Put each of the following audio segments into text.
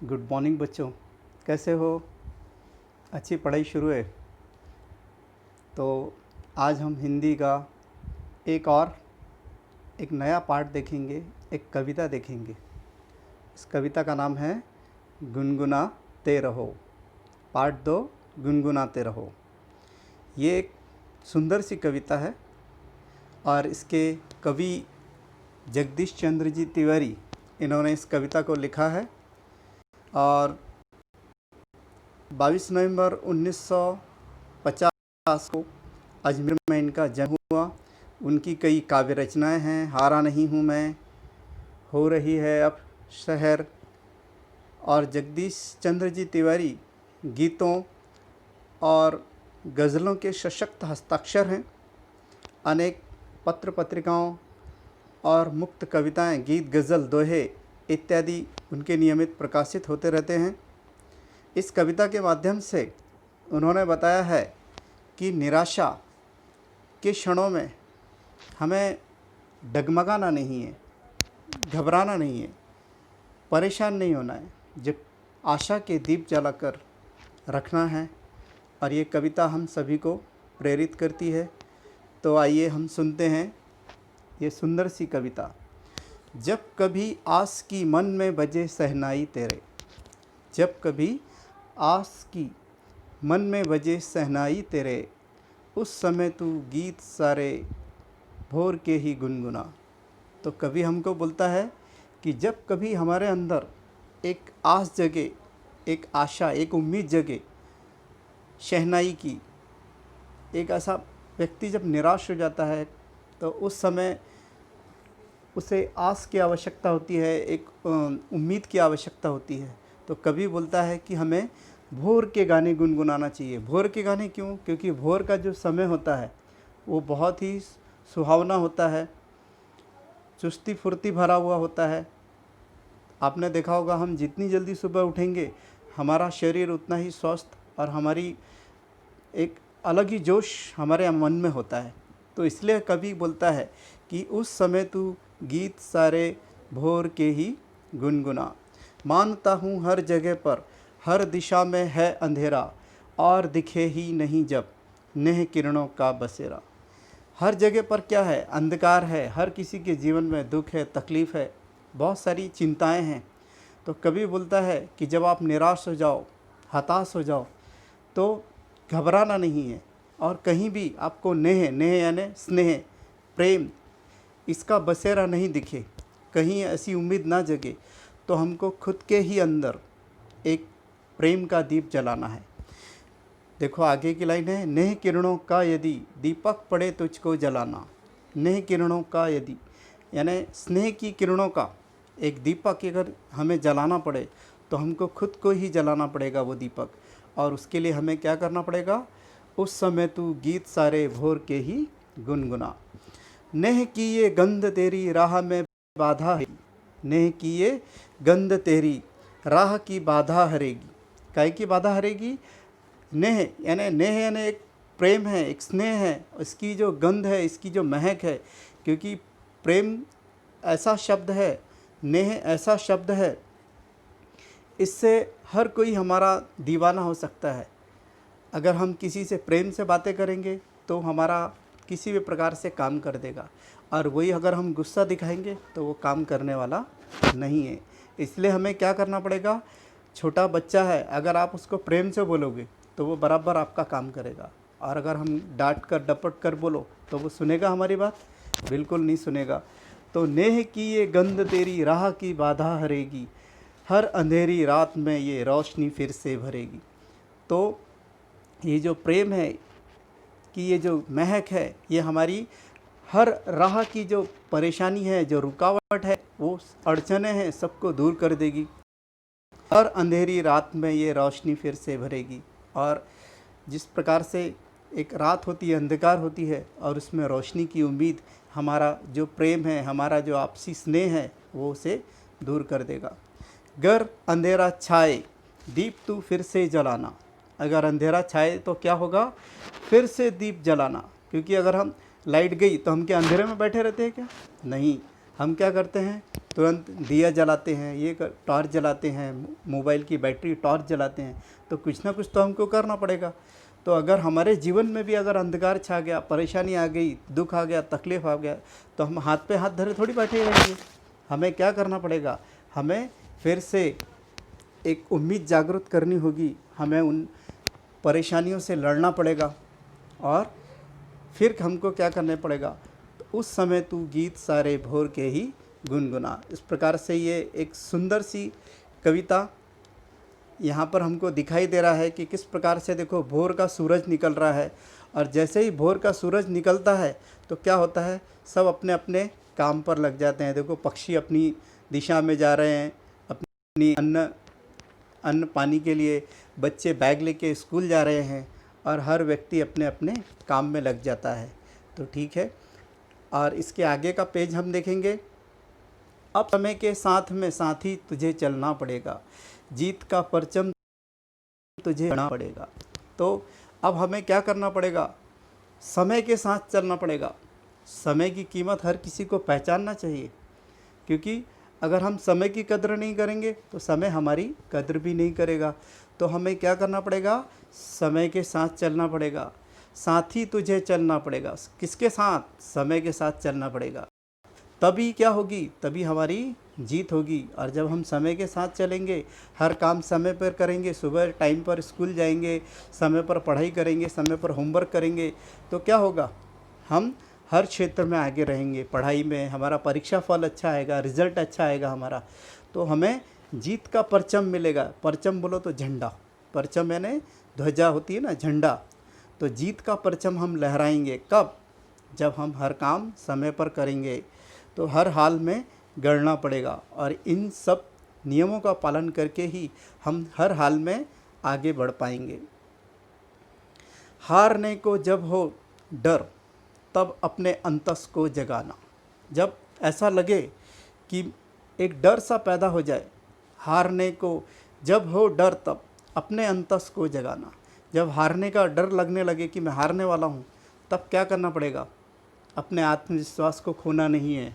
Good morning बच्चों, कैसे हो? अच्छी पढ़ाई शुरू है। तो आज हम हिंदी का एक नया पार्ट देखेंगे, एक कविता देखेंगे। इस कविता का नाम है गुनगुनाते रहो। पार्ट 2, गुनगुनाते रहो। ये एक सुंदर सी कविता है और इसके कवि जगदीश चंद्र जी तिवारी, इन्होंने इस कविता को लिखा है और 22 नवंबर 1950 को अजमेर में इनका जन्म हुआ। उनकी कई काव्य रचनाएं हैं। हारा नहीं हूँ मैं, हो रही है अब शहर। और जगदीश चंद्र जी तिवारी गीतों और गज़लों के सशक्त हस्ताक्षर हैं। अनेक पत्र पत्रिकाओं और मुक्त कविताएं, गीत, गज़ल, दोहे इत्यादि उनके नियमित प्रकाशित होते रहते हैं। इस कविता के माध्यम से उन्होंने बताया है कि निराशा के क्षणों में हमें डगमगाना नहीं है, घबराना नहीं है, परेशान नहीं होना है, जब आशा के दीप जलाकर रखना है। और ये कविता हम सभी को प्रेरित करती है। तो आइए हम सुनते हैं ये सुंदर सी कविता। जब कभी आस की मन में बजे शहनाई तेरे, जब कभी आस की मन में बजे शहनाई तेरे, उस समय तू गीत सारे भोर के ही गुनगुना। तो कवि हमको बोलता है कि जब कभी हमारे अंदर एक आस जगे, एक आशा, एक उम्मीद जगे शहनाई की, एक ऐसा व्यक्ति जब निराश हो जाता है तो उस समय उसे आस की आवश्यकता होती है, एक उम्मीद की आवश्यकता होती है। तो कवि बोलता है कि हमें भोर के गाने गुनगुनाना चाहिए। भोर के गाने क्यों? क्योंकि भोर का जो समय होता है वो बहुत ही सुहावना होता है, चुस्ती फुर्ती भरा हुआ होता है। आपने देखा होगा, हम जितनी जल्दी सुबह उठेंगे हमारा शरीर उतना ही स्वस्थ और हमारी एक अलग ही जोश हमारे मन में होता है। तो इसलिए कवि बोलता है कि उस समय तू गीत सारे भोर के ही गुनगुना। मानता हूँ हर जगह पर, हर दिशा में है अंधेरा, और दिखे ही नहीं जब नेह किरणों का बसेरा। हर जगह पर क्या है? अंधकार है। हर किसी के जीवन में दुख है, तकलीफ़ है, बहुत सारी चिंताएं हैं। तो कवि बोलता है कि जब आप निराश हो जाओ, हताश हो जाओ, तो घबराना नहीं है। और कहीं भी आपको नेह, नेह यानी स्नेह, प्रेम, इसका बसेरा नहीं दिखे, कहीं ऐसी उम्मीद ना जगे, तो हमको खुद के ही अंदर एक प्रेम का दीप जलाना है। देखो आगे की लाइन है, नेह किरणों का यदि दीपक पड़े तुझको जलाना। नेह किरणों का यदि यानी स्नेह की किरणों का एक दीपक अगर हमें जलाना पड़े तो हमको खुद को ही जलाना पड़ेगा वो दीपक। और उसके लिए हमें क्या करना पड़ेगा? उस समय तू गीत सारे भोर के ही गुनगुना। नेह की ये गंध तेरी राह में बाधा है, नेह की ये गंध तेरी राह की बाधा हरेगी। काहे की बाधा हरेगी? नेह यानी एक प्रेम है, एक स्नेह है, इसकी जो गंध है, इसकी जो महक है। क्योंकि प्रेम ऐसा शब्द है, नेह ऐसा शब्द है, इससे हर कोई हमारा दीवाना हो सकता है। अगर हम किसी से प्रेम से बातें करेंगे तो हमारा किसी भी प्रकार से काम कर देगा, और वही अगर हम गुस्सा दिखाएंगे तो वो काम करने वाला नहीं है। इसलिए हमें क्या करना पड़ेगा? छोटा बच्चा है, अगर आप उसको प्रेम से बोलोगे तो वो बराबर आपका काम करेगा, और अगर हम डांट कर डपट कर बोलो तो वो सुनेगा हमारी बात? बिल्कुल नहीं सुनेगा। तो नेह की ये गंध तेरी राह की बाधा हरेगी, हर अंधेरी रात में ये रोशनी फिर से भरेगी। तो ये जो प्रेम है कि ये जो महक है, ये हमारी हर राह की जो परेशानी है, जो रुकावट है, वो अड़चने हैं, सबको दूर कर देगी। हर अंधेरी रात में ये रोशनी फिर से भरेगी। और जिस प्रकार से एक रात होती है, अंधकार होती है, और उसमें रोशनी की उम्मीद, हमारा जो प्रेम है, हमारा जो आपसी स्नेह है, वो उसे दूर कर देगा। गर अंधेरा छाए दीप तू फिर से जलाना। अगर अंधेरा छाए तो क्या होगा? फिर से दीप जलाना। क्योंकि अगर हम लाइट गई तो हम क्या अंधेरे में बैठे रहते हैं क्या? नहीं, हम क्या करते हैं? तुरंत दिया जलाते हैं, ये टॉर्च जलाते हैं, मोबाइल की बैटरी टॉर्च जलाते हैं, तो कुछ ना कुछ तो हमको करना पड़ेगा। तो अगर हमारे जीवन में भी अगर अंधकार छा गया, परेशानी आ गई, दुख आ गया, तकलीफ़ आ गया, तो हम हाथ पे हाथ धरे थोड़ी बैठे रहेंगे। हमें क्या करना पड़ेगा? हमें फिर से एक उम्मीद जागृत करनी होगी, हमें उन परेशानियों से लड़ना पड़ेगा और फिर हमको क्या करना पड़ेगा? तो उस समय तू गीत सारे भोर के ही गुनगुना। इस प्रकार से ये एक सुंदर सी कविता यहाँ पर हमको दिखाई दे रहा है कि किस प्रकार से देखो भोर का सूरज निकल रहा है, और जैसे ही भोर का सूरज निकलता है तो क्या होता है, सब अपने अपने काम पर लग जाते हैं। देखो पक्षी अपनी दिशा में जा रहे हैं, अपनी अन्न पानी के लिए, बच्चे बैग लेके स्कूल जा रहे हैं, और हर व्यक्ति अपने अपने काम में लग जाता है। तो ठीक है, और इसके आगे का पेज हम देखेंगे। अब समय के साथ में साथी तुझे चलना पड़ेगा, जीत का परचम तुझे लेना पड़ेगा। तो अब हमें क्या करना पड़ेगा? समय के साथ चलना पड़ेगा। समय की कीमत हर किसी को पहचानना चाहिए, क्योंकि अगर हम समय की कदर नहीं करेंगे तो समय हमारी कदर भी नहीं करेगा। तो हमें क्या करना पड़ेगा? समय के साथ चलना पड़ेगा, साथ ही तुझे चलना पड़ेगा। किसके साथ? समय के साथ चलना पड़ेगा। तभी क्या होगी? तभी हमारी जीत होगी। और जब हम समय के साथ चलेंगे, हर काम समय पर करेंगे, सुबह टाइम पर स्कूल जाएंगे, समय पर पढ़ाई करेंगे, समय पर होमवर्क करेंगे, तो क्या होगा? हम हर क्षेत्र में आगे रहेंगे। पढ़ाई में हमारा परीक्षा फल अच्छा आएगा, रिजल्ट अच्छा आएगा हमारा, तो हमें जीत का परचम मिलेगा। परचम बोलो तो झंडा, परचम यानी ध्वजा होती है ना, झंडा। तो जीत का परचम हम लहराएंगे कब? जब हम हर काम समय पर करेंगे। तो हर हाल में गढ़ना पड़ेगा, और इन सब नियमों का पालन करके ही हम हर हाल में आगे बढ़ पाएंगे। हारने को जब हो डर, तब अपने अंतस को जगाना। जब ऐसा लगे कि एक डर सा पैदा हो जाए, हारने को जब हो डर, तब अपने अंतस को जगाना। जब हारने का डर लगने लगे कि मैं हारने वाला हूँ, तब क्या करना पड़ेगा? अपने आत्मविश्वास को खोना नहीं है,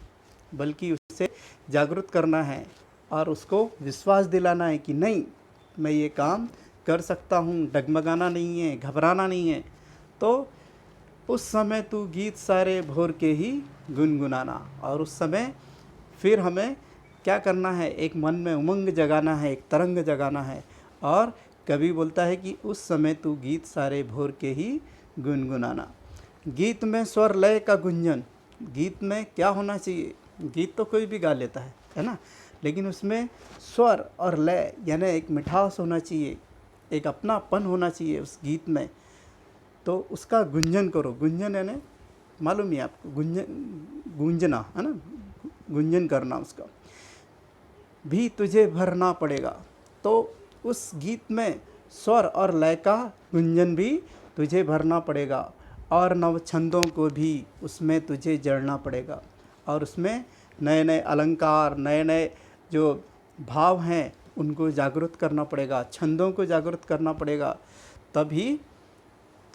बल्कि उसे जागृत करना है और उसको विश्वास दिलाना है कि नहीं, मैं ये काम कर सकता हूँ। डगमगाना नहीं है, घबराना नहीं है। तो उस समय तू गीत सारे भोर के ही गुनगुनाना। और उस समय फिर हमें क्या करना है? एक मन में उमंग जगाना है, एक तरंग जगाना है। और कवि बोलता है कि उस समय तू गीत सारे भोर के ही गुनगुनाना। गीत में स्वर लय का गुंजन। गीत में क्या होना चाहिए? गीत तो कोई भी गा लेता है ना, लेकिन उसमें स्वर और लय यानी एक मिठास होना चाहिए, एक अपनापन होना चाहिए उस गीत में। तो उसका गुंजन करो। गुंजन यानी मालूम है आपको, गूंजना है ना, गुंजन करना उसका भी तुझे भरना पड़ेगा। तो उस गीत में स्वर और लय का गुंजन भी तुझे भरना पड़ेगा, और नव छंदों को भी उसमें तुझे जड़ना पड़ेगा, और उसमें नए नए अलंकार, नए नए जो भाव हैं उनको जागृत करना पड़ेगा, छंदों को जागृत करना पड़ेगा। तभी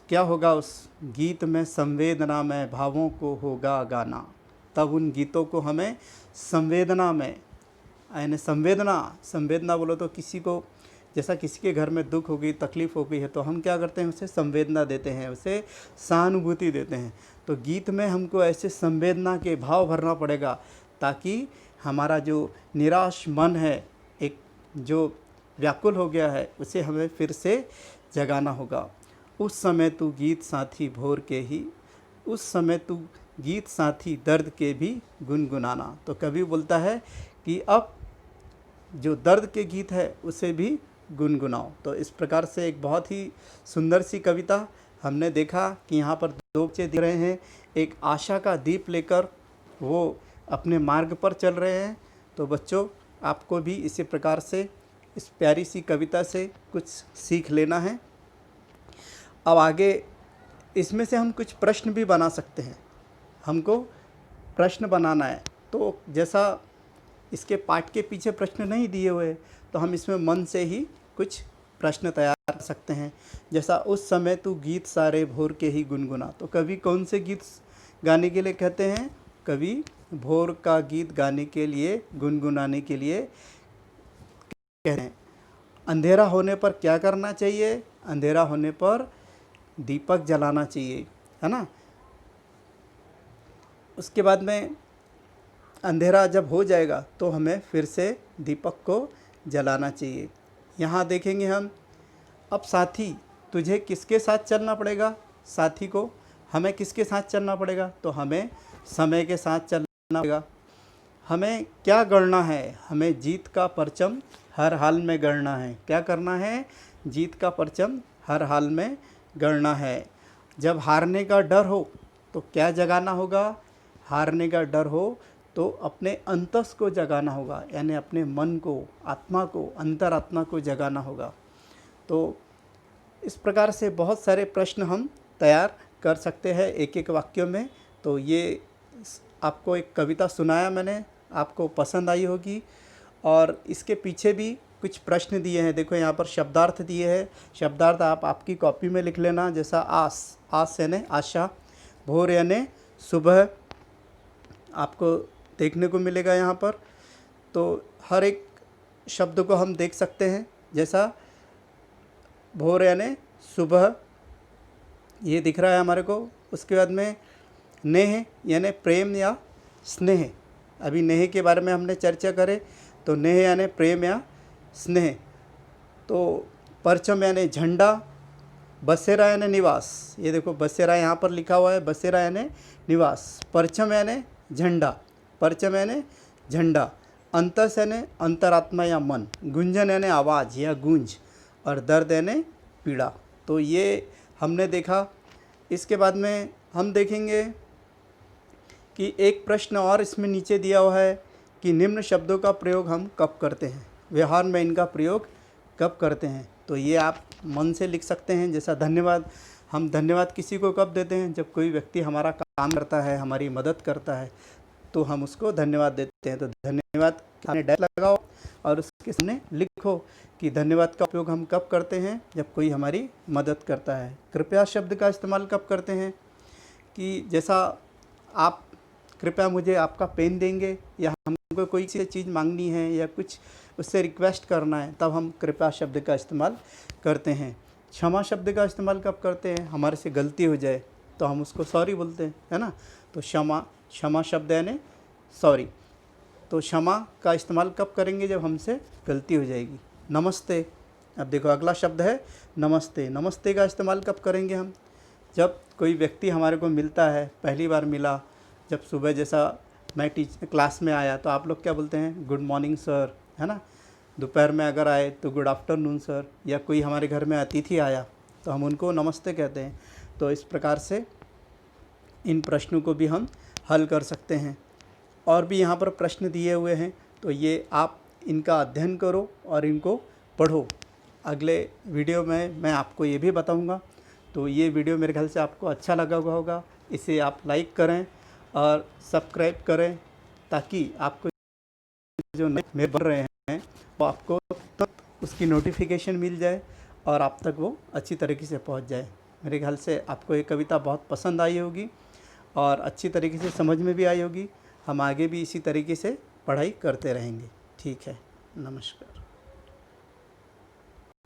क्या होगा? उस गीत में संवेदना में भावों को होगा गाना। तब उन गीतों को हमें संवेदना में, यानी संवेदना बोलो तो किसी को, जैसा किसी के घर में दुख हो गई, तकलीफ़ हो गई है, तो हम क्या करते हैं? उसे संवेदना देते हैं, उसे सहानुभूति देते हैं। तो गीत में हमको ऐसे संवेदना के भाव भरना पड़ेगा, ताकि हमारा जो निराश मन है, एक जो व्याकुल हो गया है, उसे हमें फिर से जगाना होगा। उस समय तू गीत साथी भोर के ही, उस समय तू गीत साथी दर्द के भी गुनगुनाना। तो कवि बोलता है कि अब जो दर्द के गीत है उसे भी गुनगुनाओ। तो इस प्रकार से एक बहुत ही सुंदर सी कविता हमने देखा कि यहाँ पर दो बच्चे दिख रहे हैं, एक आशा का दीप लेकर वो अपने मार्ग पर चल रहे हैं। तो बच्चों, आपको भी इसी प्रकार से इस प्यारी सी कविता से कुछ सीख लेना है। अब आगे इसमें से हम कुछ प्रश्न भी बना सकते हैं। हमको प्रश्न बनाना है, तो जैसा इसके पाठ के पीछे प्रश्न नहीं दिए हुए, तो हम इसमें मन से ही कुछ प्रश्न तैयार कर सकते हैं। जैसा उस समय तू गीत सारे भोर के ही गुनगुना। तो कवि कौन से गीत गाने के लिए कहते हैं? कवि भोर का गीत गाने के लिए, गुनगुनाने के लिए कह रहे हैं। अंधेरा होने पर क्या करना चाहिए? अंधेरा होने पर दीपक जलाना चाहिए, है ना। उसके बाद में अंधेरा जब हो जाएगा तो हमें फिर से दीपक को जलाना चाहिए। यहाँ देखेंगे हम, अब साथी तुझे किसके साथ चलना पड़ेगा? साथी को हमें किसके साथ चलना पड़ेगा? तो हमें समय के साथ चलना पड़ेगा। हमें क्या गढ़ना है? हमें जीत का परचम हर हाल में गढ़ना है। क्या करना है? जीत का परचम हर हाल में गढ़ना है। जब हारने का डर हो तो क्या जगाना होगा? हारने का डर हो तो अपने अंतस को जगाना होगा, यानी अपने मन को, आत्मा को, अंतरात्मा को जगाना होगा। तो इस प्रकार से बहुत सारे प्रश्न हम तैयार कर सकते हैं एक एक वाक्यों में। तो ये आपको एक कविता सुनाया मैंने, आपको पसंद आई होगी। और इसके पीछे भी कुछ प्रश्न दिए हैं। देखो यहाँ पर शब्दार्थ दिए हैं। शब्दार्थ आप आपकी कॉपी में लिख लेना। जैसा आस, आस यानी आशा, भोर यानी सुबह, आपको देखने को मिलेगा यहाँ पर। तो हर एक शब्द को हम देख सकते हैं। जैसा भोर यानी सुबह, ये दिख रहा है हमारे को। उसके बाद में नेह यानी प्रेम या स्नेह। अभी नेह के बारे में हमने चर्चा करे, तो नेह यानी प्रेम या स्नेह। तो परचम यानी झंडा, बसेरा यानी निवास। ये देखो बसेरा यहाँ पर लिखा हुआ है, बसेरा यानी निवास। परचम यानी झंडा, परचम यानी झंडा। अंतस यानी अंतरात्मा या मन। गुंजन यानी आवाज़ या गूंज। और दर्द यानी पीड़ा। तो ये हमने देखा। इसके बाद में हम देखेंगे कि एक प्रश्न और इसमें नीचे दिया हुआ है कि निम्न शब्दों का प्रयोग हम कब करते हैं, व्यवहार में इनका प्रयोग कब करते हैं। तो ये आप मन से लिख सकते हैं। जैसा धन्यवाद, हम धन्यवाद किसी को कब देते हैं? जब कोई व्यक्ति हमारा काम करता है, हमारी मदद करता है, तो हम उसको धन्यवाद देते हैं। तो धन्यवाद खाने डैश लगाओ और उसके सामने लिखो कि धन्यवाद का उपयोग हम कब करते हैं? जब कोई हमारी मदद करता है। कृपया शब्द का इस्तेमाल कब करते हैं? कि जैसा आप कृपया मुझे आपका पेन देंगे, या हमको कोई सी चीज़ मांगनी है या कुछ उससे रिक्वेस्ट करना है, तब हम कृपया शब्द का इस्तेमाल करते हैं। क्षमा शब्द का इस्तेमाल कब करते हैं? हमारे से गलती हो जाए तो हम उसको सॉरी बोलते हैं, है ना। तो क्षमा शब्द यानी सॉरी। तो क्षमा का इस्तेमाल कब करेंगे? जब हमसे गलती हो जाएगी। नमस्ते, अब देखो अगला शब्द है नमस्ते। नमस्ते का इस्तेमाल कब करेंगे हम? जब कोई व्यक्ति हमारे को मिलता है, पहली बार मिला, जब सुबह जैसा मैं क्लास में आया तो आप लोग क्या बोलते हैं? गुड मॉर्निंग सर, है ना। दोपहर में अगर आए तो गुड आफ्टरनून सर। या कोई हमारे घर में अतिथि आया तो हम उनको नमस्ते कहते हैं। तो इस प्रकार से इन प्रश्नों को भी हम हल कर सकते हैं। और भी यहाँ पर प्रश्न दिए हुए हैं, तो ये आप इनका अध्ययन करो और इनको पढ़ो। अगले वीडियो में मैं आपको ये भी बताऊँगा। तो ये वीडियो मेरे ख्याल से आपको अच्छा लगा होगा। इसे आप लाइक करें और सब्सक्राइब करें, ताकि आपको जो नए बन रहे हैं वो आपको उसकी नोटिफिकेशन मिल जाए और आप तक वो अच्छी तरीके से पहुंच जाए। मेरे ख्याल से आपको ये कविता बहुत पसंद आई होगी और अच्छी तरीके से समझ में भी आई होगी। हम आगे भी इसी तरीके से पढ़ाई करते रहेंगे। ठीक है, नमस्कार।